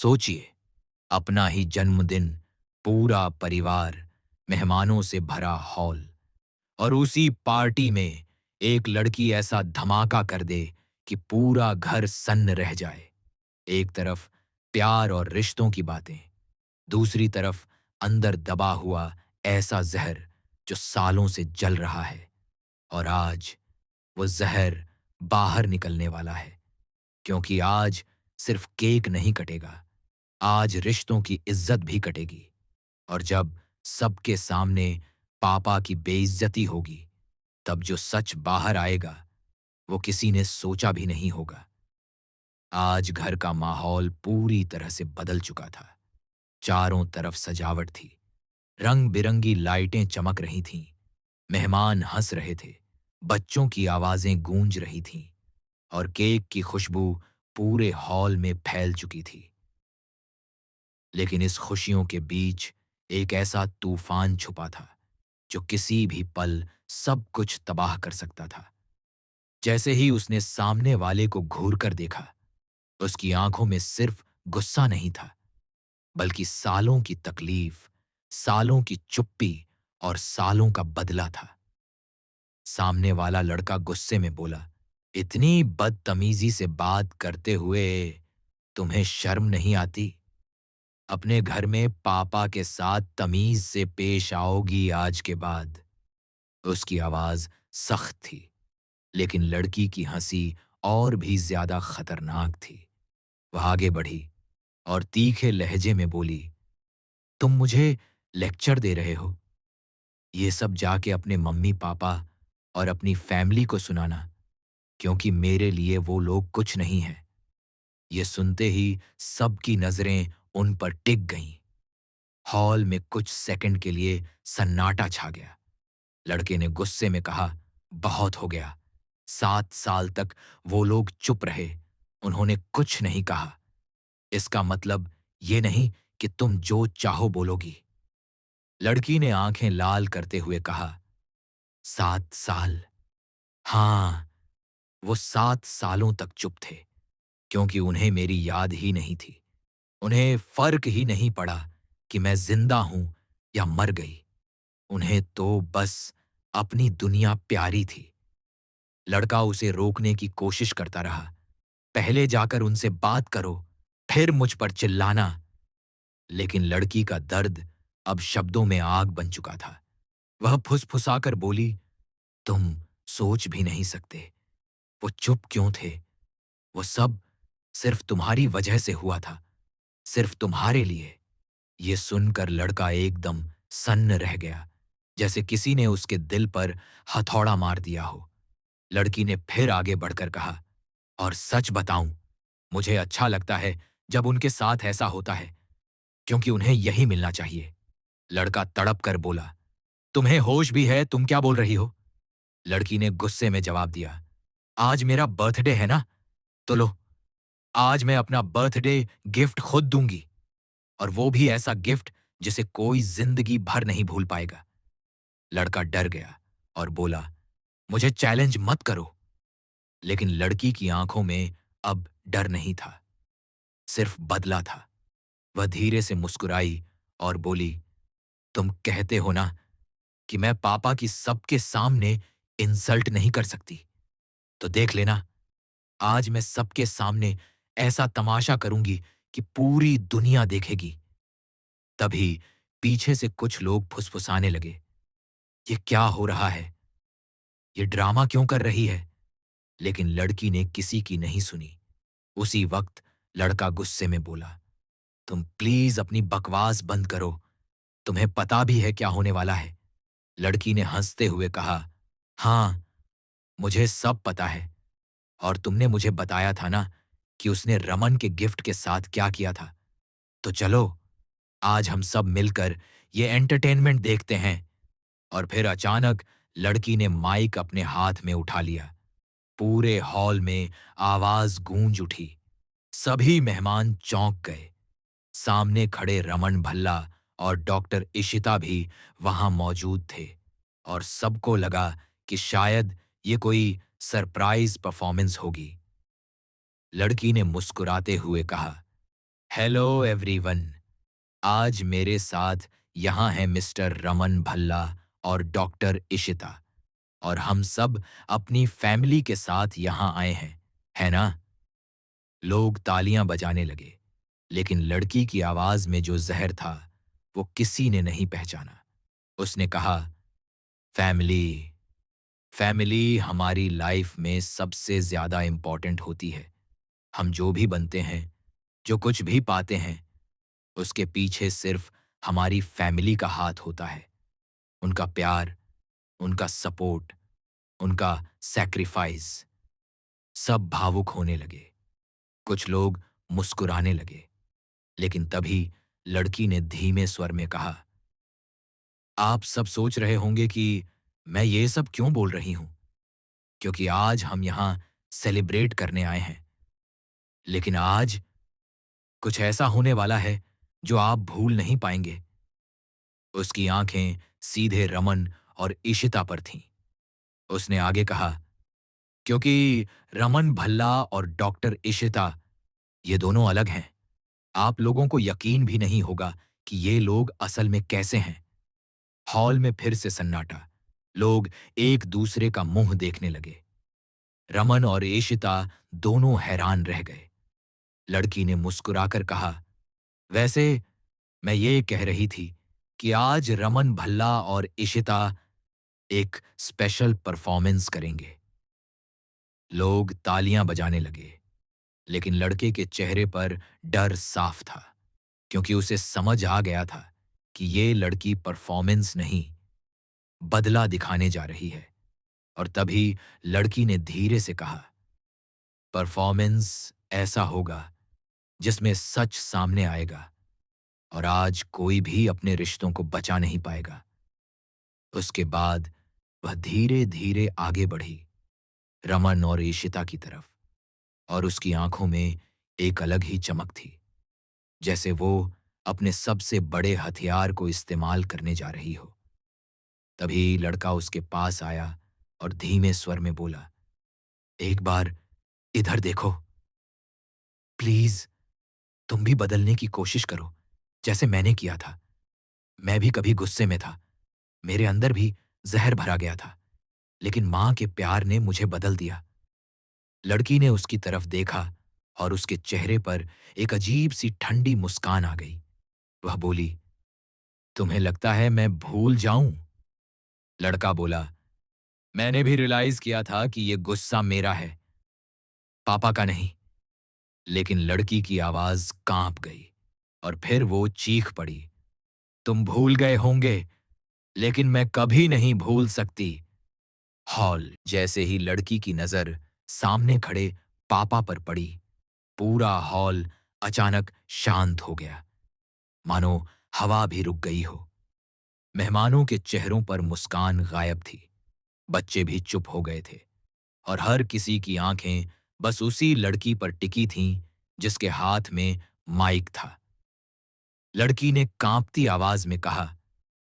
सोचिए, अपना ही जन्मदिन, पूरा परिवार, मेहमानों से भरा हॉल, और उसी पार्टी में एक लड़की ऐसा धमाका कर दे कि पूरा घर सन्न रह जाए। एक तरफ प्यार और रिश्तों की बातें, दूसरी तरफ अंदर दबा हुआ ऐसा जहर जो सालों से जल रहा है। और आज वो जहर बाहर निकलने वाला है, क्योंकि आज सिर्फ केक नहीं कटेगा, आज रिश्तों की इज्जत भी कटेगी। और जब सबके सामने पापा की बेइज्जती होगी, तब जो सच बाहर आएगा वो किसी ने सोचा भी नहीं होगा। आज घर का माहौल पूरी तरह से बदल चुका था। चारों तरफ सजावट थी, रंग बिरंगी लाइटें चमक रही थीं, मेहमान हंस रहे थे, बच्चों की आवाजें गूंज रही थीं, और केक की खुशबू पूरे हॉल में फैल चुकी थी। लेकिन इस खुशियों के बीच एक ऐसा तूफान छुपा था जो किसी भी पल सब कुछ तबाह कर सकता था। जैसे ही उसने सामने वाले को घूर कर देखा, उसकी आंखों में सिर्फ गुस्सा नहीं था, बल्कि सालों की तकलीफ, सालों की चुप्पी और सालों का बदला था। सामने वाला लड़का गुस्से में बोला, इतनी बदतमीजी से बात करते हुए तुम्हें शर्म नहीं आती? अपने घर में पापा के साथ तमीज से पेश आओगी आज के बाद। उसकी आवाज सख्त थी, लेकिन लड़की की हंसी और भी ज्यादा खतरनाक थी। वह आगे बढ़ी और तीखे लहजे में बोली, तुम मुझे लेक्चर दे रहे हो? ये सब जाके अपने मम्मी पापा और अपनी फैमिली को सुनाना, क्योंकि मेरे लिए वो लोग कुछ नहीं है। ये सुनते ही सबकी नजरें उन पर टिक गईं। हॉल में कुछ सेकंड के लिए सन्नाटा छा गया। लड़के ने गुस्से में कहा, बहुत हो गया। 7 साल तक वो लोग चुप रहे, उन्होंने कुछ नहीं कहा। इसका मतलब ये नहीं कि तुम जो चाहो बोलोगी। लड़की ने आंखें लाल करते हुए कहा, 7 साल? हाँ, वो 7 सालों तक चुप थे, क्योंकि उन्हें मेरी याद ही नहीं थी। उन्हें फर्क ही नहीं पड़ा कि मैं जिंदा हूं या मर गई। उन्हें तो बस अपनी दुनिया प्यारी थी। लड़का उसे रोकने की कोशिश करता रहा, पहले जाकर उनसे बात करो, फिर मुझ पर चिल्लाना। लेकिन लड़की का दर्द अब शब्दों में आग बन चुका था। वह फुसफुसाकर बोली, तुम सोच भी नहीं सकते वो चुप क्यों थे। वो सब सिर्फ तुम्हारी वजह से हुआ था, सिर्फ तुम्हारे लिए। ये सुनकर लड़का एकदम सन्न रह गया, जैसे किसी ने उसके दिल पर हथौड़ा मार दिया हो। लड़की ने फिर आगे बढ़कर कहा, और सच बताऊं, मुझे अच्छा लगता है जब उनके साथ ऐसा होता है, क्योंकि उन्हें यही मिलना चाहिए। लड़का तड़प कर बोला, तुम्हें होश भी है? तुम क्या बोल रही हो? लड़की ने गुस्से में जवाब दिया, आज मेरा बर्थडे है ना, तो लो, आज मैं अपना बर्थडे गिफ्ट खुद दूंगी, और वो भी ऐसा गिफ्ट जिसे कोई जिंदगी भर नहीं भूल पाएगा। लड़का डर गया और बोला, मुझे चैलेंज मत करो। लेकिन लड़की की आंखों में अब डर नहीं था, सिर्फ बदला था। वह धीरे से मुस्कुराई और बोली, तुम कहते हो ना कि मैं पापा की सबके सामने इंसल्ट नहीं कर सकती, तो देख लेना, आज मैं सबके सामने ऐसा तमाशा करूंगी कि पूरी दुनिया देखेगी। तभी पीछे से कुछ लोग फुसफुसाने लगे, ये क्या हो रहा है? ये ड्रामा क्यों कर रही है? लेकिन लड़की ने किसी की नहीं सुनी। उसी वक्त लड़का गुस्से में बोला, तुम प्लीज अपनी बकवास बंद करो, तुम्हें पता भी है क्या होने वाला है। लड़की ने हंसते हुए कहा, हाँ, मुझे सब पता है, और तुमने मुझे बताया था ना कि उसने रमन के गिफ्ट के साथ क्या किया था। तो चलो, आज हम सब मिलकर ये एंटरटेनमेंट देखते हैं। और फिर अचानक लड़की ने माइक अपने हाथ में उठा लिया। पूरे हॉल में आवाज गूंज उठी। सभी मेहमान चौंक गए। सामने खड़े रमन भल्ला और डॉक्टर इशिता भी वहां मौजूद थे, और सबको लगा कि शायद ये कोई सरप्राइज परफॉर्मेंस होगी। लड़की ने मुस्कुराते हुए कहा, हेलो एवरीवन। आज मेरे साथ यहाँ हैं मिस्टर रमन भल्ला और डॉक्टर इशिता, और हम सब अपनी फैमिली के साथ यहाँ आए हैं, है ना? लोग तालियां बजाने लगे, लेकिन लड़की की आवाज में जो जहर था वो किसी ने नहीं पहचाना। उसने कहा, फैमिली, फैमिली हमारी लाइफ में सबसे ज्यादा इंपॉर्टेंट होती है। हम जो भी बनते हैं, जो कुछ भी पाते हैं, उसके पीछे सिर्फ हमारी फैमिली का हाथ होता है। उनका प्यार, उनका सपोर्ट, उनका सैक्रिफाइस। सब भावुक होने लगे। कुछ लोग मुस्कुराने लगे, लेकिन तभी लड़की ने धीमे स्वर में कहा, आप सब सोच रहे होंगे कि मैं ये सब क्यों बोल रही हूं, क्योंकि आज हम यहां सेलिब्रेट करने आए हैं। लेकिन आज कुछ ऐसा होने वाला है जो आप भूल नहीं पाएंगे। उसकी आंखें सीधे रमन और इशिता पर थीं। उसने आगे कहा, क्योंकि रमन भल्ला और डॉक्टर इशिता, ये दोनों अलग हैं। आप लोगों को यकीन भी नहीं होगा कि ये लोग असल में कैसे हैं। हॉल में फिर से सन्नाटा। लोग एक दूसरे का मुंह देखने लगे। रमन और इशिता दोनों हैरान रह गए। लड़की ने मुस्कुराकर कहा, वैसे मैं ये कह रही थी कि आज रमन भल्ला और इशिता एक स्पेशल परफॉर्मेंस करेंगे। लोग तालियां बजाने लगे, लेकिन लड़के के चेहरे पर डर साफ था, क्योंकि उसे समझ आ गया था कि ये लड़की परफॉर्मेंस नहीं, बदला दिखाने जा रही है। और तभी लड़की ने धीरे से कहा, परफॉर्मेंस ऐसा होगा जिसमें सच सामने आएगा, और आज कोई भी अपने रिश्तों को बचा नहीं पाएगा। उसके बाद वह धीरे धीरे आगे बढ़ी, रमन और ईशिता की तरफ, और उसकी आंखों में एक अलग ही चमक थी, जैसे वो अपने सबसे बड़े हथियार को इस्तेमाल करने जा रही हो। तभी लड़का उसके पास आया और धीमे स्वर में बोला, एक बार इधर देखो, प्लीज। तुम भी बदलने की कोशिश करो, जैसे मैंने किया था। मैं भी कभी गुस्से में था, मेरे अंदर भी जहर भरा गया था, लेकिन मां के प्यार ने मुझे बदल दिया। लड़की ने उसकी तरफ देखा और उसके चेहरे पर एक अजीब सी ठंडी मुस्कान आ गई। वह बोली, तुम्हें लगता है मैं भूल जाऊं? लड़का बोला, मैंने भी रियलाइज किया था कि यह गुस्सा मेरा है, पापा का नहीं। लेकिन लड़की की आवाज कांप गई और फिर वो चीख पड़ी, तुम भूल गए होंगे, लेकिन मैं कभी नहीं भूल सकती। हॉल जैसे ही लड़की की नजर सामने खड़े पापा पर पड़ी, पूरा हॉल अचानक शांत हो गया, मानो हवा भी रुक गई हो। मेहमानों के चेहरों पर मुस्कान गायब थी, बच्चे भी चुप हो गए थे, और हर किसी की आंखें बस उसी लड़की पर टिकी थीं जिसके हाथ में माइक था। लड़की ने कांपती आवाज में कहा,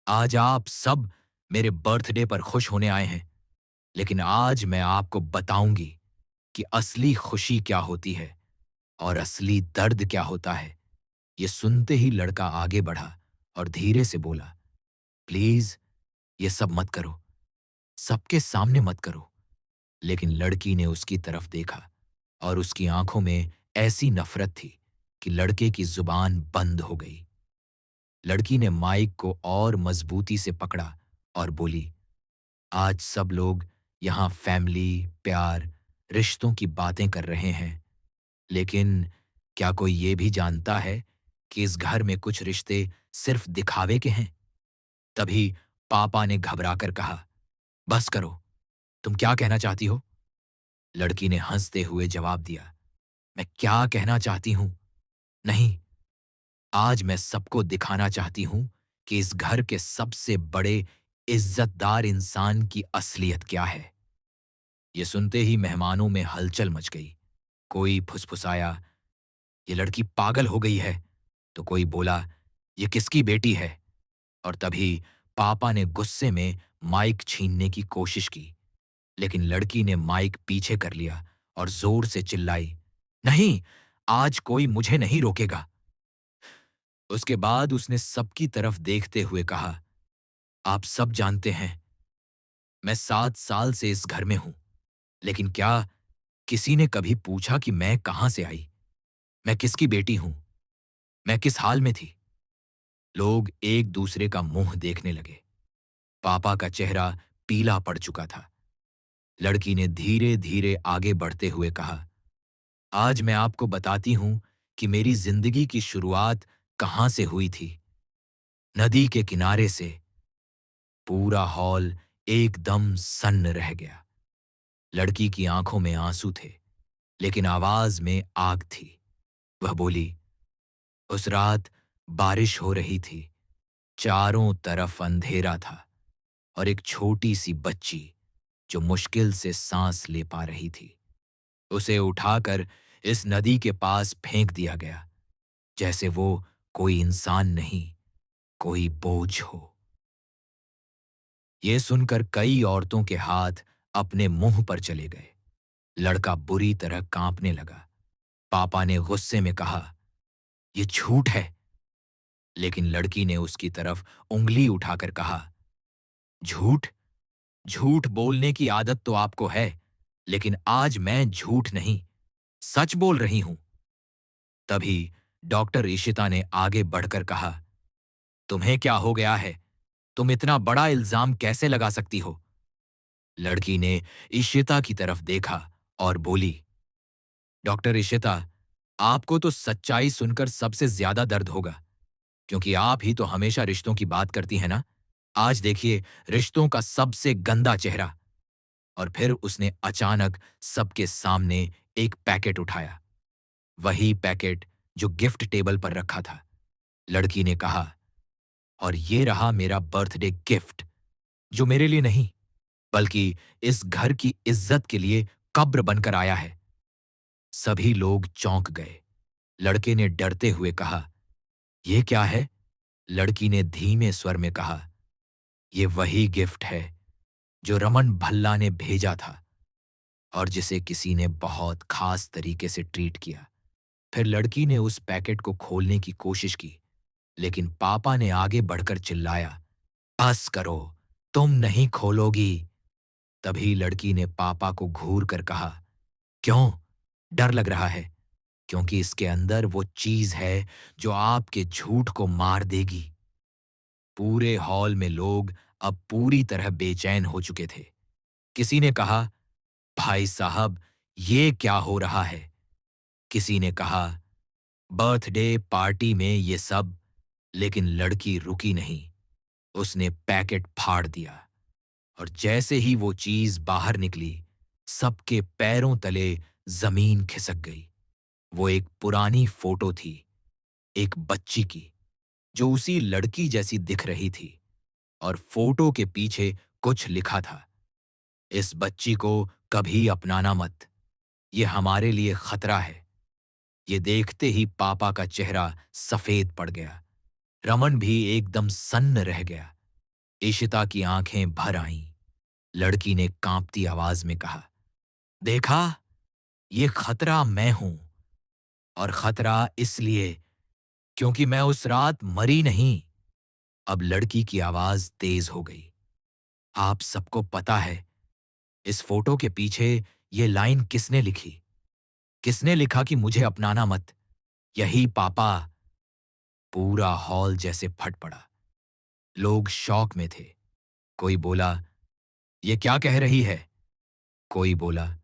आज आप सब मेरे बर्थडे पर खुश होने आए हैं, लेकिन आज मैं आपको बताऊंगी कि असली खुशी क्या होती है और असली दर्द क्या होता है। ये सुनते ही लड़का आगे बढ़ा और धीरे से बोला, प्लीज ये सब मत करो, सबके सामने मत करो। लेकिन लड़की ने उसकी तरफ देखा और उसकी आंखों में ऐसी नफरत थी कि लड़के की जुबान बंद हो गई। लड़की ने माइक को और मजबूती से पकड़ा और बोली, आज सब लोग यहाँ फैमिली, प्यार, रिश्तों की बातें कर रहे हैं, लेकिन क्या कोई ये भी जानता है कि इस घर में कुछ रिश्ते सिर्फ दिखावे के हैं? तभी पापा ने घबराकर कहा, बस करो, तुम क्या कहना चाहती हो? लड़की ने हंसते हुए जवाब दिया, मैं क्या कहना चाहती हूं? नहीं, आज मैं सबको दिखाना चाहती हूं कि इस घर के सबसे बड़े इज्जतदार इंसान की असलियत क्या है। ये सुनते ही मेहमानों में हलचल मच गई। कोई फुसफुसाया, ये लड़की पागल हो गई है, तो कोई बोला, ये किसकी बेटी है? और तभी पापा ने गुस्से में माइक छीनने की कोशिश की, लेकिन लड़की ने माइक पीछे कर लिया और जोर से चिल्लाई, नहीं, आज कोई मुझे नहीं रोकेगा। उसके बाद उसने सबकी तरफ देखते हुए कहा, आप सब जानते हैं, मैं 7 साल से इस घर में हूं, लेकिन क्या किसी ने कभी पूछा कि मैं कहां से आई? मैं किसकी बेटी हूं? मैं किस हाल में थी? लोग एक दूसरे का मुंह देखने लगे। पापा का चेहरा पीला पड़ चुका था। लड़की ने धीरे धीरे आगे बढ़ते हुए कहा, आज मैं आपको बताती हूं कि मेरी जिंदगी की शुरुआत कहां से हुई थी। नदी के किनारे से। पूरा हॉल एकदम सन्न रह गया। लड़की की आंखों में आंसू थे, लेकिन आवाज में आग थी। वह बोली, उस रात बारिश हो रही थी, चारों तरफ अंधेरा था और एक छोटी सी बच्ची जो मुश्किल से सांस ले पा रही थी, उसे उठाकर इस नदी के पास फेंक दिया गया, जैसे वो कोई इंसान नहीं, कोई बोझ हो। ये सुनकर कई औरतों के हाथ अपने मुंह पर चले गए। लड़का बुरी तरह कांपने लगा। पापा ने गुस्से में कहा, यह झूठ है। लेकिन लड़की ने उसकी तरफ उंगली उठाकर कहा, झूठ? झूठ बोलने की आदत तो आपको है, लेकिन आज मैं झूठ नहीं, सच बोल रही हूं। तभी डॉक्टर इशिता ने आगे बढ़कर कहा, तुम्हें क्या हो गया है? तुम इतना बड़ा इल्जाम कैसे लगा सकती हो? लड़की ने इशिता की तरफ देखा और बोली, डॉक्टर इशिता, आपको तो सच्चाई सुनकर सबसे ज्यादा दर्द होगा, क्योंकि आप ही तो हमेशा रिश्तों की बात करती हैं ना। आज देखिए रिश्तों का सबसे गंदा चेहरा। और फिर उसने अचानक सबके सामने एक पैकेट उठाया, वही पैकेट जो गिफ्ट टेबल पर रखा था। लड़की ने कहा, और ये रहा मेरा बर्थडे गिफ्ट, जो मेरे लिए नहीं, बल्कि इस घर की इज्जत के लिए कब्र बनकर आया है। सभी लोग चौंक गए। लड़के ने डरते हुए कहा, यह क्या है? लड़की ने धीमे स्वर में कहा, यह वही गिफ्ट है जो रमन भल्ला ने भेजा था और जिसे किसी ने बहुत खास तरीके से ट्रीट किया। फिर लड़की ने उस पैकेट को खोलने की कोशिश की, लेकिन पापा ने आगे बढ़कर चिल्लाया, बस करो, तुम नहीं खोलोगी। तभी लड़की ने पापा को घूर कर कहा, क्यों? डर लग रहा है? क्योंकि इसके अंदर वो चीज है जो आपके झूठ को मार देगी। पूरे हॉल में लोग अब पूरी तरह बेचैन हो चुके थे। किसी ने कहा, भाई साहब, ये क्या हो रहा है? किसी ने कहा, बर्थडे पार्टी में ये सब। लेकिन लड़की रुकी नहीं। उसने पैकेट फाड़ दिया और जैसे ही वो चीज बाहर निकली, सबके पैरों तले जमीन खिसक गई। वो एक पुरानी फोटो थी, एक बच्ची की, जो उसी लड़की जैसी दिख रही थी, और फोटो के पीछे कुछ लिखा था, इस बच्ची को कभी अपनाना मत, ये हमारे लिए खतरा है। ये देखते ही पापा का चेहरा सफेद पड़ गया। रमन भी एकदम सन्न रह गया। इशिता की आंखें भर आईं। लड़की ने कांपती आवाज में कहा, देखा, ये खतरा मैं हूं, और खतरा इसलिए क्योंकि मैं उस रात मरी नहीं। अब लड़की की आवाज तेज हो गई। आप सबको पता है, इस फोटो के पीछे ये लाइन किसने लिखी? किसने लिखा कि मुझे अपनाना मत? यही पापा। पूरा हॉल जैसे फट पड़ा। लोग शॉक में थे। कोई बोला, ये क्या कह रही है? कोई बोला,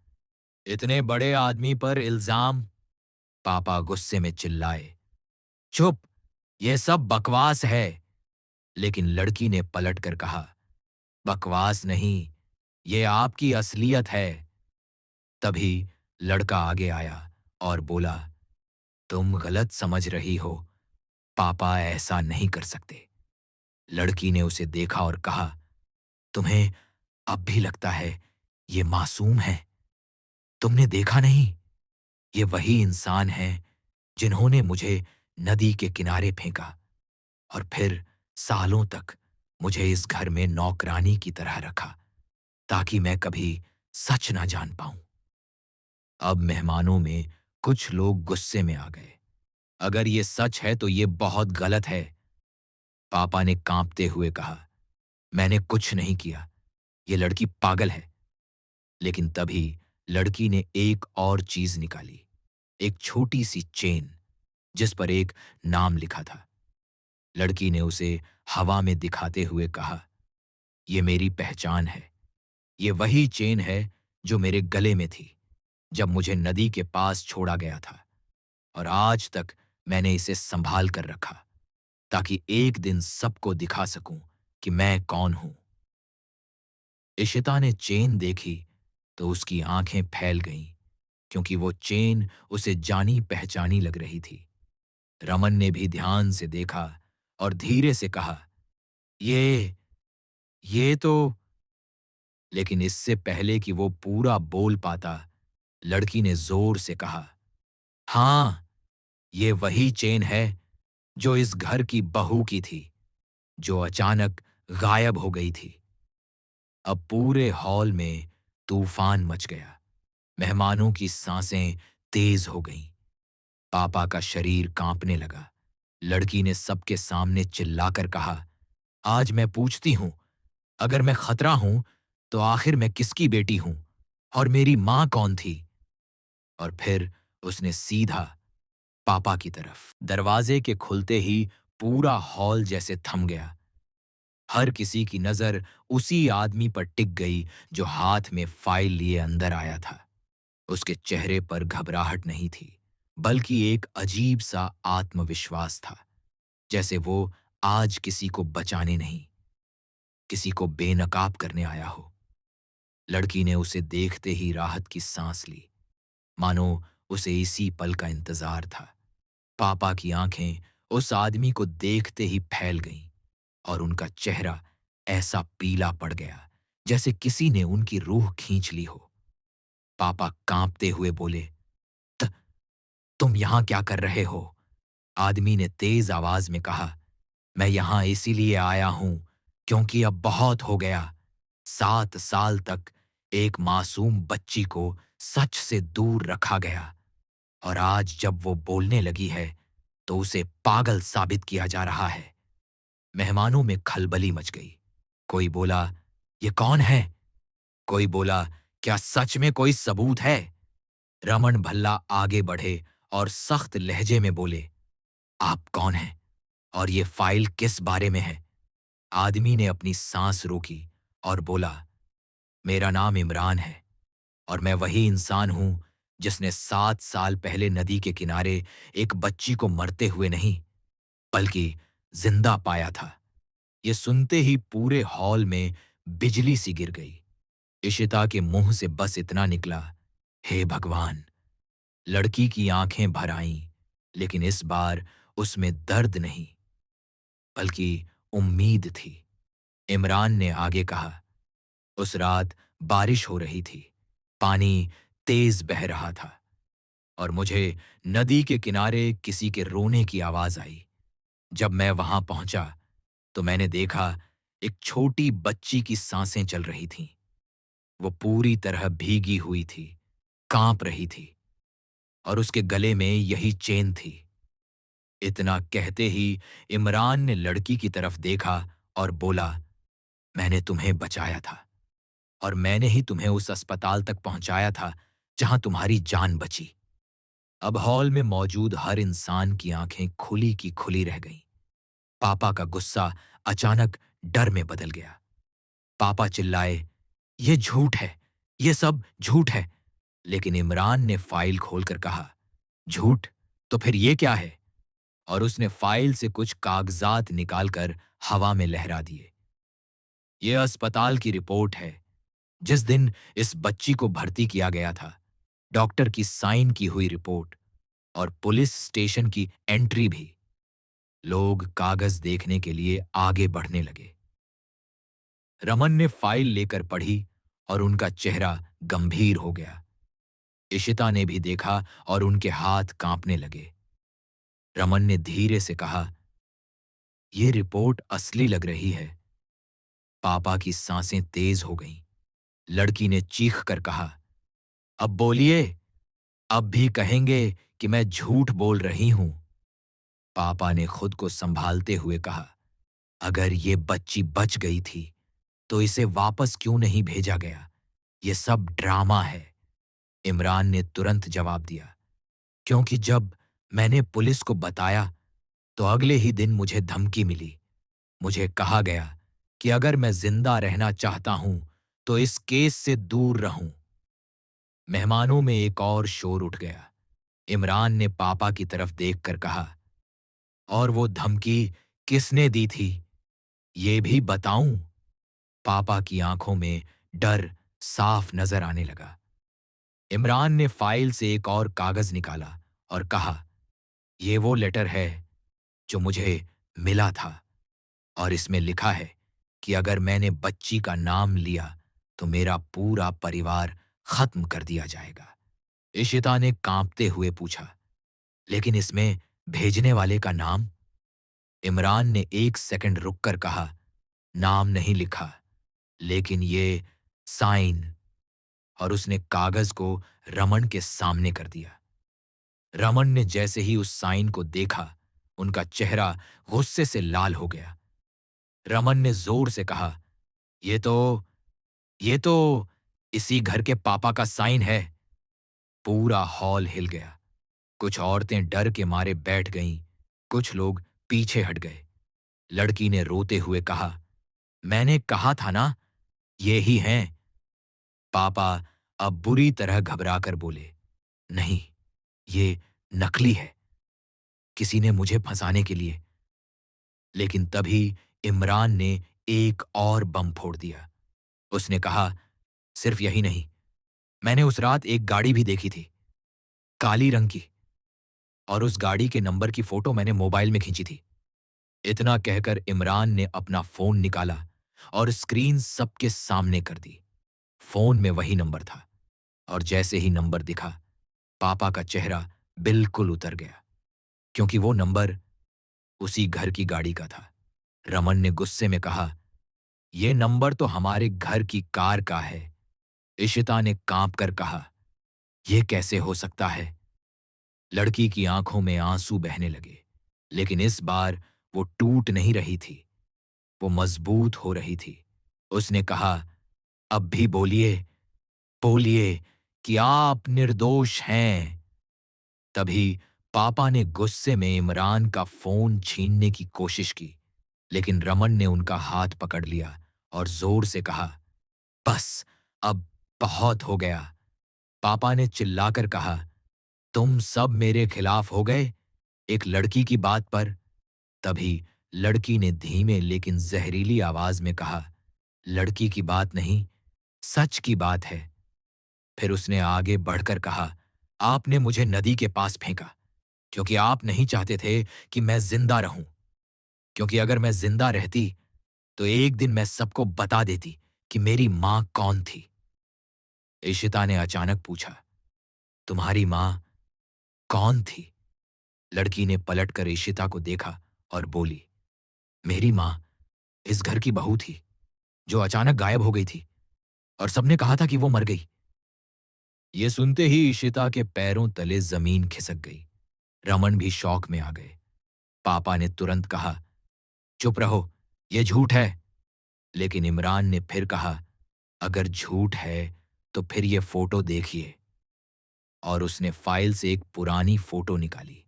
इतने बड़े आदमी पर इल्जाम। पापा गुस्से में चिल्लाए, चुप, ये सब बकवास है। लेकिन लड़की ने पलटकर कहा, बकवास नहीं, ये आपकी असलियत है। तभी लड़का आगे आया और बोला, तुम गलत समझ रही हो, पापा ऐसा नहीं कर सकते। लड़की ने उसे देखा और कहा, तुम्हें अब भी लगता है ये मासूम है? तुमने देखा नहीं, ये वही इंसान हैं जिन्होंने मुझे नदी के किनारे फेंका और फिर सालों तक मुझे इस घर में नौकरानी की तरह रखा, ताकि मैं कभी सच ना जान पाऊं। अब मेहमानों में कुछ लोग गुस्से में आ गए। अगर ये सच है तो ये बहुत गलत है, पापा ने कांपते हुए कहा। मैंने कुछ नहीं किया, ये लड़की पागल है। लेकिन तभी लड़की ने एक और चीज निकाली, एक छोटी सी चेन जिस पर एक नाम लिखा था। लड़की ने उसे हवा में दिखाते हुए कहा, ये मेरी पहचान है। ये वही चेन है जो मेरे गले में थी जब मुझे नदी के पास छोड़ा गया था, और आज तक मैंने इसे संभाल कर रखा ताकि एक दिन सबको दिखा सकूं कि मैं कौन हूं। इशिता ने चेन देखी तो उसकी आंखें फैल गईं, क्योंकि वो चेन उसे जानी पहचानी लग रही थी। रमन ने भी ध्यान से देखा और धीरे से कहा, ये ये तो। लेकिन इससे पहले कि वो पूरा बोल पाता, लड़की ने जोर से कहा, हाँ, ये वही चेन है जो इस घर की बहू की थी, जो अचानक गायब हो गई थी। अब पूरे हॉल में तूफान मच गया। मेहमानों की सांसें तेज हो गईं। पापा का शरीर कांपने लगा। लड़की ने सबके सामने चिल्लाकर कहा, आज मैं पूछती हूं, अगर मैं खतरा हूं तो आखिर मैं किसकी बेटी हूं, और मेरी मां कौन थी? और फिर उसने सीधा पापा की तरफ। दरवाजे के खुलते ही पूरा हॉल जैसे थम गया। हर किसी की नजर उसी आदमी पर टिक गई जो हाथ में फाइल लिए अंदर आया था। उसके चेहरे पर घबराहट नहीं थी, बल्कि एक अजीब सा आत्मविश्वास था, जैसे वो आज किसी को बचाने नहीं, किसी को बेनकाब करने आया हो। लड़की ने उसे देखते ही राहत की सांस ली, मानो उसे इसी पल का इंतजार था। पापा की आंखें उस आदमी को देखते ही फैल गईं और उनका चेहरा ऐसा पीला पड़ गया जैसे किसी ने उनकी रूह खींच ली हो। पापा कांपते हुए बोले, "त- तुम यहां क्या कर रहे हो?" आदमी ने तेज आवाज में कहा, मैं यहां इसीलिए आया हूं क्योंकि अब बहुत हो गया। 7 साल तक एक मासूम बच्ची को सच से दूर रखा गया, और आज जब वो बोलने लगी है तो उसे पागल साबित किया जा रहा है। मेहमानों में खलबली मच गई। कोई बोला, ये कौन है? कोई बोला, क्या सच में कोई सबूत है? रमन भल्ला आगे बढ़े और सख्त लहजे में बोले, आप कौन हैं और ये फाइल किस बारे में है? आदमी ने अपनी सांस रोकी और बोला, मेरा नाम इमरान है, और मैं वही इंसान हूं जिसने 7 साल पहले नदी के किनारे एक बच्ची को मरते हुए नहीं, बल्कि जिंदा पाया था। ये सुनते ही पूरे हॉल में बिजली सी गिर गई। इशिता के मुंह से बस इतना निकला, हे भगवान। लड़की की आंखें भर आईं, लेकिन इस बार उसमें दर्द नहीं, बल्कि उम्मीद थी। इमरान ने आगे कहा, उस रात बारिश हो रही थी, पानी तेज बह रहा था, और मुझे नदी के किनारे किसी के रोने की आवाज आई। जब मैं वहां पहुंचा तो मैंने देखा एक छोटी बच्ची की सांसें चल रही थीं। वो पूरी तरह भीगी हुई थी, कांप रही थी, और उसके गले में यही चेन थी। इतना कहते ही इमरान ने लड़की की तरफ देखा और बोला, मैंने तुम्हें बचाया था, और मैंने ही तुम्हें उस अस्पताल तक पहुंचाया था जहां तुम्हारी जान बची। अब हॉल में मौजूद हर इंसान की आंखें खुली की खुली रह गईं। पापा का गुस्सा अचानक डर में बदल गया। पापा चिल्लाए, ये झूठ है, ये सब झूठ है। लेकिन इमरान ने फाइल खोलकर कहा, झूठ? तो फिर ये क्या है? और उसने फाइल से कुछ कागजात निकालकर हवा में लहरा दिए। ये अस्पताल की रिपोर्ट है। जिस दिन इस बच्ची को भर्ती किया गया था, डॉक्टर की साइन की हुई रिपोर्ट, और पुलिस स्टेशन की एंट्री भी। लोग कागज देखने के लिए आगे बढ़ने लगे। रमन ने फाइल लेकर पढ़ी और उनका चेहरा गंभीर हो गया। इशिता ने भी देखा और उनके हाथ कांपने लगे। रमन ने धीरे से कहा, यह रिपोर्ट असली लग रही है। पापा की सांसें तेज हो गईं। लड़की ने चीख कर कहा, अब बोलिए, अब भी कहेंगे कि मैं झूठ बोल रही हूं? पापा ने खुद को संभालते हुए कहा, अगर ये बच्ची बच गई थी तो इसे वापस क्यों नहीं भेजा गया? ये सब ड्रामा है। इमरान ने तुरंत जवाब दिया, क्योंकि जब मैंने पुलिस को बताया तो अगले ही दिन मुझे धमकी मिली। मुझे कहा गया कि अगर मैं जिंदा रहना चाहता हूं तो इस केस से दूर रहूं। मेहमानों में एक और शोर उठ गया। इमरान ने पापा की तरफ देखकर कहा, और वो धमकी किसने दी थी, ये भी बताऊं? पापा की आंखों में डर साफ नजर आने लगा। इमरान ने फाइल से एक और कागज निकाला और कहा, ये वो लेटर है जो मुझे मिला था, और इसमें लिखा है कि अगर मैंने बच्ची का नाम लिया तो मेरा पूरा परिवार खत्म कर दिया जाएगा। इशिता ने कांपते हुए पूछा, लेकिन इसमें भेजने वाले का नाम? इमरान ने एक सेकंड रुककर कहा, नाम नहीं लिखा, लेकिन ये साइन। और उसने कागज को रमन के सामने कर दिया। रमन ने जैसे ही उस साइन को देखा, उनका चेहरा गुस्से से लाल हो गया। रमन ने जोर से कहा, ये तो इसी घर के पापा का साइन है। पूरा हॉल हिल गया। कुछ औरतें डर के मारे बैठ गईं, कुछ लोग पीछे हट गए। लड़की ने रोते हुए कहा, मैंने कहा था ना, ये ही हैं। पापा अब बुरी तरह घबराकर बोले, नहीं, ये नकली है, किसी ने मुझे फंसाने के लिए। लेकिन तभी इमरान ने एक और बम फोड़ दिया। उसने कहा, सिर्फ यही नहीं, मैंने उस रात एक गाड़ी भी देखी थी, काली रंग की, और उस गाड़ी के नंबर की फोटो मैंने मोबाइल में खींची थी। इतना कहकर इमरान ने अपना फोन निकाला और स्क्रीन सबके सामने कर दी। फोन में वही नंबर था, और जैसे ही नंबर दिखा, पापा का चेहरा बिल्कुल उतर गया, क्योंकि वो नंबर उसी घर की गाड़ी का था। रमन ने गुस्से में कहा, यह नंबर तो हमारे घर की कार का है। इशिता ने कांप कर कहा, यह कैसे हो सकता है? लड़की की आंखों में आंसू बहने लगे, लेकिन इस बार वो टूट नहीं रही थी, वो मजबूत हो रही थी। उसने कहा, अब भी बोलिए, बोलिए कि आप निर्दोष हैं। तभी पापा ने गुस्से में इमरान का फोन छीनने की कोशिश की, लेकिन रमन ने उनका हाथ पकड़ लिया और जोर से कहा, बस, अब बहुत हो गया। पापा ने चिल्लाकर कहा, तुम सब मेरे खिलाफ हो गए, एक लड़की की बात पर। तभी लड़की ने धीमे लेकिन जहरीली आवाज में कहा, लड़की की बात नहीं, सच की बात है। फिर उसने आगे बढ़कर कहा, आपने मुझे नदी के पास फेंका, क्योंकि आप नहीं चाहते थे कि मैं जिंदा रहूं, क्योंकि अगर मैं जिंदा रहती तो एक दिन मैं सबको बता देती कि मेरी मां कौन थी। इशिता ने अचानक पूछा, तुम्हारी मां कौन थी? लड़की ने पलटकर इशिता को देखा और बोली, मेरी मां इस घर की बहू थी, जो अचानक गायब हो गई थी, और सबने कहा था कि वो मर गई। ये सुनते ही इशिता के पैरों तले जमीन खिसक गई। रमन भी शौक में आ गए। पापा ने तुरंत कहा, चुप रहो, ये झूठ है। लेकिन इमरान ने फिर कहा, अगर झूठ है तो फिर ये फोटो देखिए। और उसने फाइल से एक पुरानी फोटो निकाली।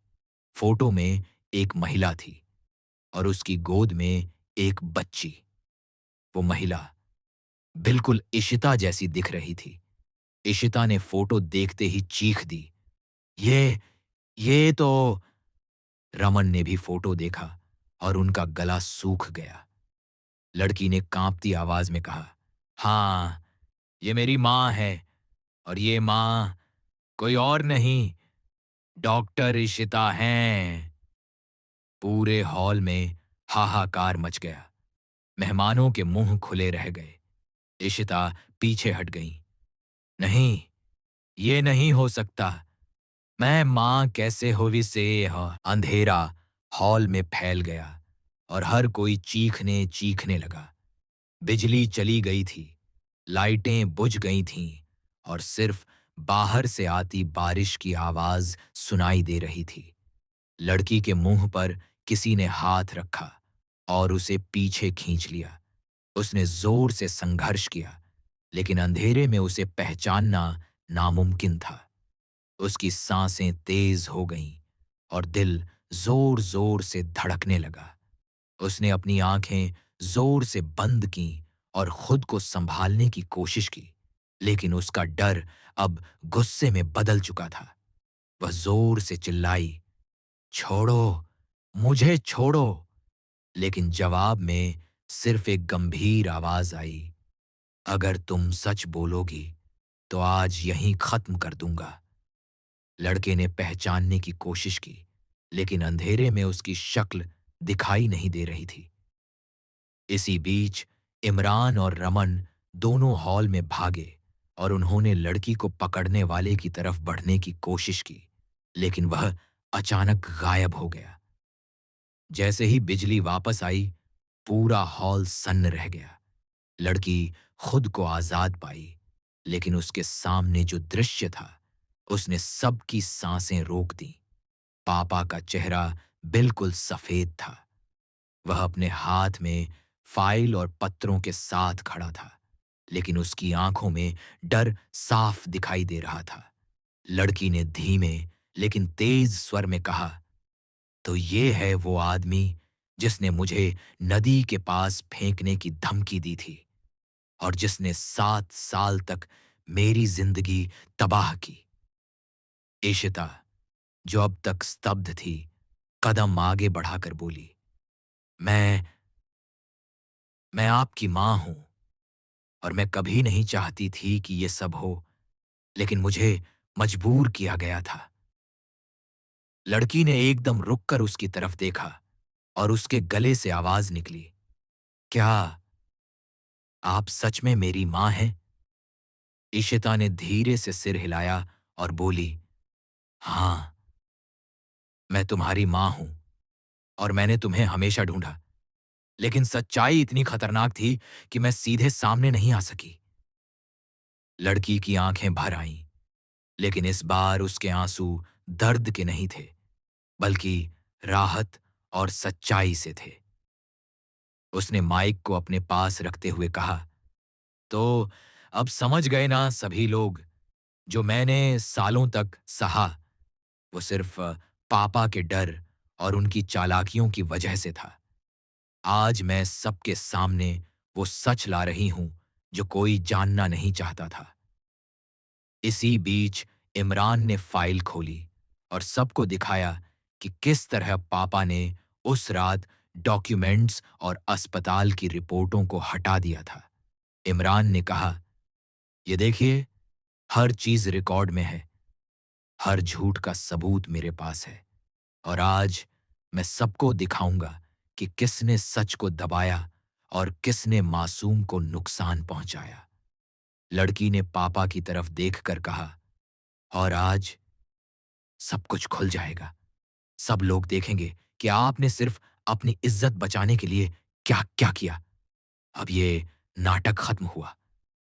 फोटो में एक महिला थी, और उसकी गोद में एक बच्ची। वो महिला बिल्कुल इशिता जैसी दिख रही थी। इशिता ने फोटो देखते ही चीख दी, ये ये तो। रमन ने भी फोटो देखा और उनका गला सूख गया। लड़की ने कांपती आवाज में कहा, हाँ, ये मेरी मां है, और ये मां कोई और नहीं, डॉक्टर इशिता हैं। पूरे हॉल में हाहाकार मच गया। मेहमानों के मुंह खुले रह गए। इशिता पीछे हट गई। नहीं, ये नहीं हो सकता, मैं मां कैसे होवी से। अंधेरा हॉल में फैल गया और हर कोई चीखने चीखने लगा। बिजली चली गई थी, लाइटें बुझ गई थीं, और सिर्फ बाहर से आती बारिश की आवाज सुनाई दे रही थी। लड़की के मुंह पर किसी ने हाथ रखा और उसे पीछे खींच लिया। उसने जोर से संघर्ष किया, लेकिन अंधेरे में उसे पहचानना नामुमकिन था। उसकी सांसें तेज हो गईं और दिल जोर-जोर से धड़कने लगा। उसने अपनी आंखें जोर से बंद कीं और खुद को संभालने की कोशिश की, लेकिन उसका डर अब गुस्से में बदल चुका था। वह जोर से चिल्लाई, "छोड़ो! मुझे छोड़ो!" लेकिन जवाब में सिर्फ एक गंभीर आवाज आई, "अगर तुम सच बोलोगी, तो आज यहीं खत्म कर दूंगा।" लड़के ने पहचानने की कोशिश की, लेकिन अंधेरे में उसकी शक्ल दिखाई नहीं दे रही थी। इसी बीच इमरान और रमन दोनों हॉल में भागे और उन्होंने लड़की को पकड़ने वाले की तरफ बढ़ने की कोशिश की, लेकिन वह अचानक गायब हो गया। जैसे ही बिजली वापस आई, पूरा हॉल सन्न रह गया। लड़की खुद को आजाद पाई, लेकिन उसके सामने जो दृश्य था, उसने सबकी सांसें रोक दी। पापा का चेहरा बिल्कुल सफेद था। वह अपने हाथ में फाइल और पत्रों के साथ खड़ा था, लेकिन उसकी आंखों में डर साफ दिखाई दे रहा था। लड़की ने धीमे लेकिन तेज स्वर में कहा, "तो ये है वो आदमी जिसने मुझे नदी के पास फेंकने की धमकी दी थी और जिसने 7 साल तक मेरी जिंदगी तबाह की।" इशिता, जो अब तक स्तब्ध थी, कदम आगे बढ़ाकर बोली, मैं मैं आपकी मां हूं और मैं कभी नहीं चाहती थी कि ये सब हो, लेकिन मुझे मजबूर किया गया था। लड़की ने एकदम रुककर उसकी तरफ देखा और उसके गले से आवाज निकली, "क्या आप सच में मेरी मां हैं?" इशिता ने धीरे से सिर हिलाया और बोली, "हां, मैं तुम्हारी मां हूं और मैंने तुम्हें हमेशा ढूंढा, लेकिन सच्चाई इतनी खतरनाक थी कि मैं सीधे सामने नहीं आ सकी।" लड़की की आंखें भर आईं, लेकिन इस बार उसके आंसू दर्द के नहीं थे, बल्कि राहत और सच्चाई से थे। उसने माइक को अपने पास रखते हुए कहा, "तो अब समझ गए ना सभी लोग, जो मैंने सालों तक सहा, वो सिर्फ पापा के डर और उनकी चालाकियों की वजह से था। आज मैं सबके सामने वो सच ला रही हूं जो कोई जानना नहीं चाहता था।" इसी बीच इमरान ने फाइल खोली और सबको दिखाया कि किस तरह पापा ने उस रात डॉक्यूमेंट्स और अस्पताल की रिपोर्टों को हटा दिया था। इमरान ने कहा, "ये देखिए, हर चीज रिकॉर्ड में है। हर झूठ का सबूत मेरे पास है और आज मैं सबको दिखाऊंगा कि किसने सच को दबाया और किसने मासूम को नुकसान पहुंचाया।" लड़की ने पापा की तरफ देखकर कहा, "और आज सब कुछ खुल जाएगा। सब लोग देखेंगे कि आपने सिर्फ अपनी इज्जत बचाने के लिए क्या-क्या किया। अब ये नाटक खत्म हुआ।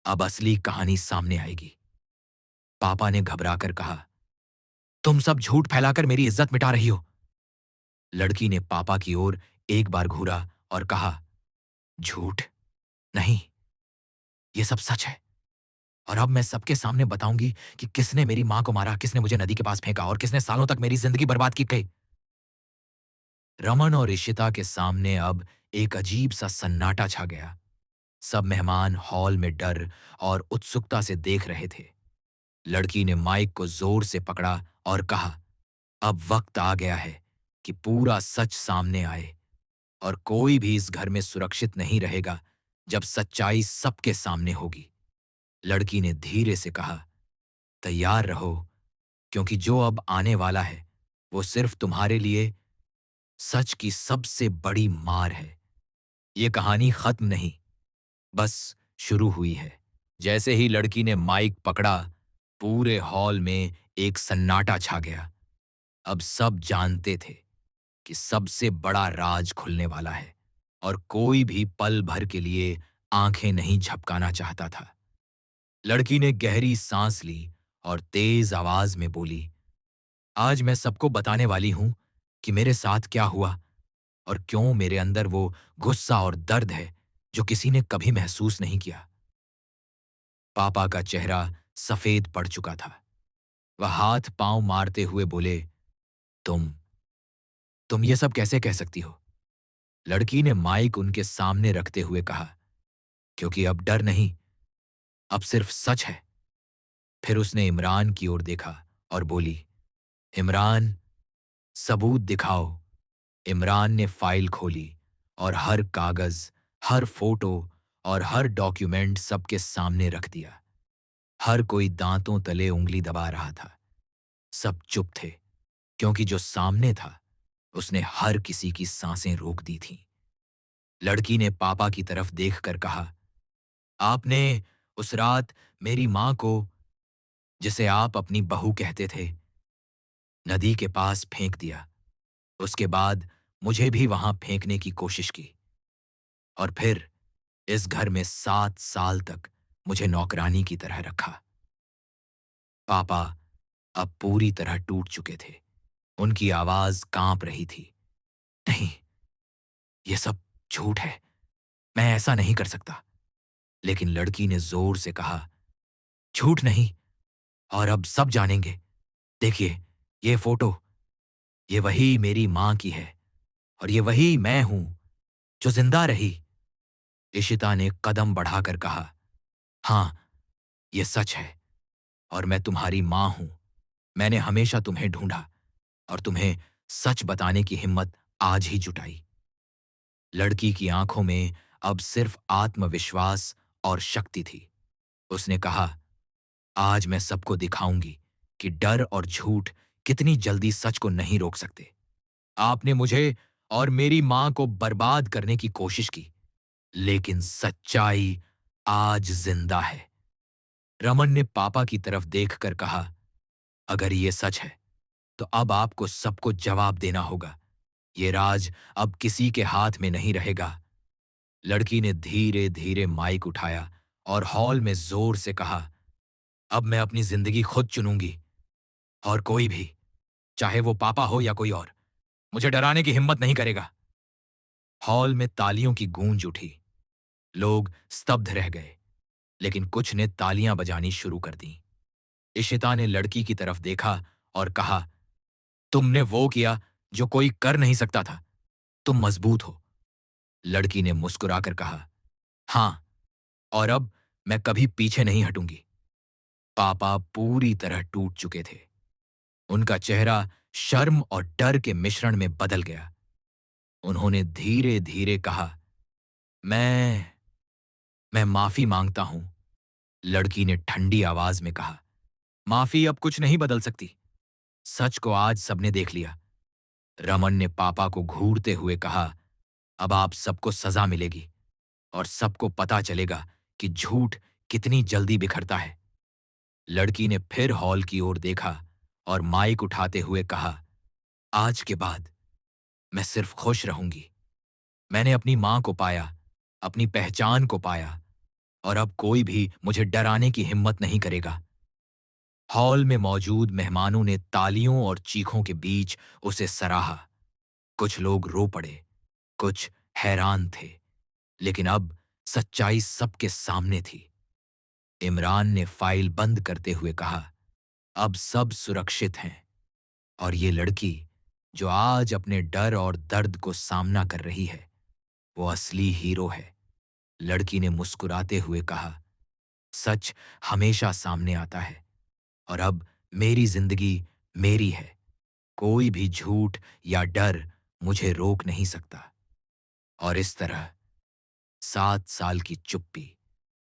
अब असली कहानी सामने आएगी।" पापा ने घबराकर कहा, "तुम सब झूठ फैलाकर मेरी इज्जत मिटा रही हो।" लड़की ने पापा की ओर एक बार घूरा और कहा, "झूठ नहीं, ये सब सच है। और अब मैं सबके सामने बताऊंगी कि किसने मेरी मां को मारा, किसने मुझे नदी के पास फेंका और किसने सालों तक मेरी जिंदगी बर्बाद की गई।" रमन और इशिता के सामने अब एक अजीब सा सन्नाटा छा गया। सब मेहमान हॉल में डर और उत्सुकता से देख रहे थे। लड़की ने माइक को जोर से पकड़ा और कहा, "अब वक्त आ गया है कि पूरा सच सामने आए और कोई भी इस घर में सुरक्षित नहीं रहेगा जब सच्चाई सबके सामने होगी।" लड़की ने धीरे से कहा, "तैयार रहो, क्योंकि जो अब आने वाला है वो सिर्फ तुम्हारे लिए सच की सबसे बड़ी मार है। ये कहानी खत्म नहीं, बस शुरू हुई है।" जैसे ही लड़की ने माइक पकड़ा, पूरे हॉल में एक सन्नाटा छा गया। अब सब जानते थे कि सबसे बड़ा राज खुलने वाला है और कोई भी पल भर के लिए आंखें नहीं झपकाना चाहता था। लड़की ने गहरी सांस ली और तेज आवाज में बोली, "आज मैं सबको बताने वाली हूं कि मेरे साथ क्या हुआ और क्यों मेरे अंदर वो गुस्सा और दर्द है जो किसी ने कभी महसूस नहीं किया। पापा का चेहरा सफेद पड़ चुका था। वह हाथ पांव मारते हुए बोले, तुम तुम ये सब कैसे कह सकती हो? लड़की ने माइक उनके सामने रखते हुए कहा, क्योंकि अब डर नहीं, अब सिर्फ सच है। फिर उसने इमरान की ओर देखा और बोली, इमरान, सबूत दिखाओ। इमरान ने फाइल खोली और हर कागज, हर फोटो और हर डॉक्यूमेंट सबके सामने रख दिया। हर कोई दांतों तले उंगली दबा रहा था। सब चुप थे, क्योंकि जो सामने था उसने हर किसी की सांसें रोक दी थीं। लड़की ने पापा की तरफ देखकर कहा, आपने उस रात मेरी मां को, जिसे आप अपनी बहू कहते थे, नदी के पास फेंक दिया। उसके बाद मुझे भी वहां फेंकने की कोशिश की और फिर इस घर में 7 साल तक मुझे नौकरानी की तरह रखा। पापा अब पूरी तरह टूट चुके थे। उनकी आवाज कांप रही थी। नहीं, ये सब झूठ है। मैं ऐसा नहीं कर सकता। लेकिन लड़की ने जोर से कहा, झूठ नहीं, और अब सब जानेंगे। देखिए, ये फोटो, ये वही मेरी मां की है और ये वही मैं हूं जो जिंदा रही। इशिता ने कदम बढ़ाकर कहा, हां, ये सच है और मैं तुम्हारी मां हूं। मैंने हमेशा तुम्हें ढूंढा और तुम्हें सच बताने की हिम्मत आज ही जुटाई। लड़की की आंखों में अब सिर्फ आत्मविश्वास और शक्ति थी। उसने कहा, आज मैं सबको दिखाऊंगी कि डर और झूठ कितनी जल्दी सच को नहीं रोक सकते। आपने मुझे और मेरी मां को बर्बाद करने की कोशिश की, लेकिन सच्चाई आज जिंदा है। रमन ने पापा की तरफ देखकर कहा, अगर ये सच है तो अब आपको सबको जवाब देना होगा। ये राज अब किसी के हाथ में नहीं रहेगा। लड़की ने धीरे धीरे माइक उठाया और हॉल में जोर से कहा, अब मैं अपनी जिंदगी खुद चुनूंगी और कोई भी, चाहे वो पापा हो या कोई और, मुझे डराने की हिम्मत नहीं करेगा। हॉल में तालियों की गूंज उठी। लोग स्तब्ध रह गए, लेकिन कुछ ने तालियां बजानी शुरू कर दी। इशिता ने लड़की की तरफ देखा और कहा, तुमने वो किया जो कोई कर नहीं सकता था। तुम मजबूत हो। लड़की ने मुस्कुराकर कहा, हां, और अब मैं कभी पीछे नहीं हटूंगी। पापा पूरी तरह टूट चुके थे। उनका चेहरा शर्म और डर के मिश्रण में बदल गया। उन्होंने धीरे धीरे कहा, मैं मैं माफी मांगता हूं। लड़की ने ठंडी आवाज में कहा, माफी अब कुछ नहीं बदल सकती। सच को आज सबने देख लिया। रमन ने पापा को घूरते हुए कहा, अब आप सबको सजा मिलेगी और सबको पता चलेगा कि झूठ कितनी जल्दी बिखरता है। लड़की ने फिर हॉल की ओर देखा और माइक उठाते हुए कहा, आज के बाद मैं सिर्फ खुश रहूंगी। मैंने अपनी मां को पाया, अपनी पहचान को पाया, और अब कोई भी मुझे डराने की हिम्मत नहीं करेगा। हॉल में मौजूद मेहमानों ने तालियों और चीखों के बीच उसे सराहा। कुछ लोग रो पड़े, कुछ हैरान थे, लेकिन अब सच्चाई सबके सामने थी। इमरान ने फाइल बंद करते हुए कहा, अब सब सुरक्षित हैं और ये लड़की जो आज अपने डर और दर्द को सामना कर रही है, वो असली हीरो है। लड़की ने मुस्कुराते हुए कहा, सच हमेशा सामने आता है और अब मेरी जिंदगी मेरी है। कोई भी झूठ या डर मुझे रोक नहीं सकता। और इस तरह 7 साल की चुप्पी,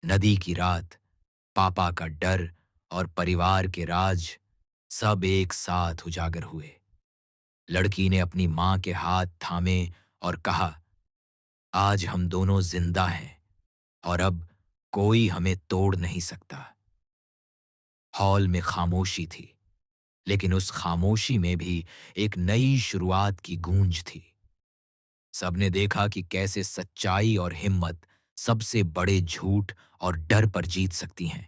नदी की रात, पापा का डर और परिवार के राज, सब एक साथ उजागर हुए। लड़की ने अपनी मां के हाथ थामे और कहा, आज हम दोनों जिंदा हैं और अब कोई हमें तोड़ नहीं सकता। हॉल में खामोशी थी, लेकिन उस खामोशी में भी एक नई शुरुआत की गूंज थी। सबने देखा कि कैसे सच्चाई और हिम्मत सबसे बड़े झूठ और डर पर जीत सकती हैं।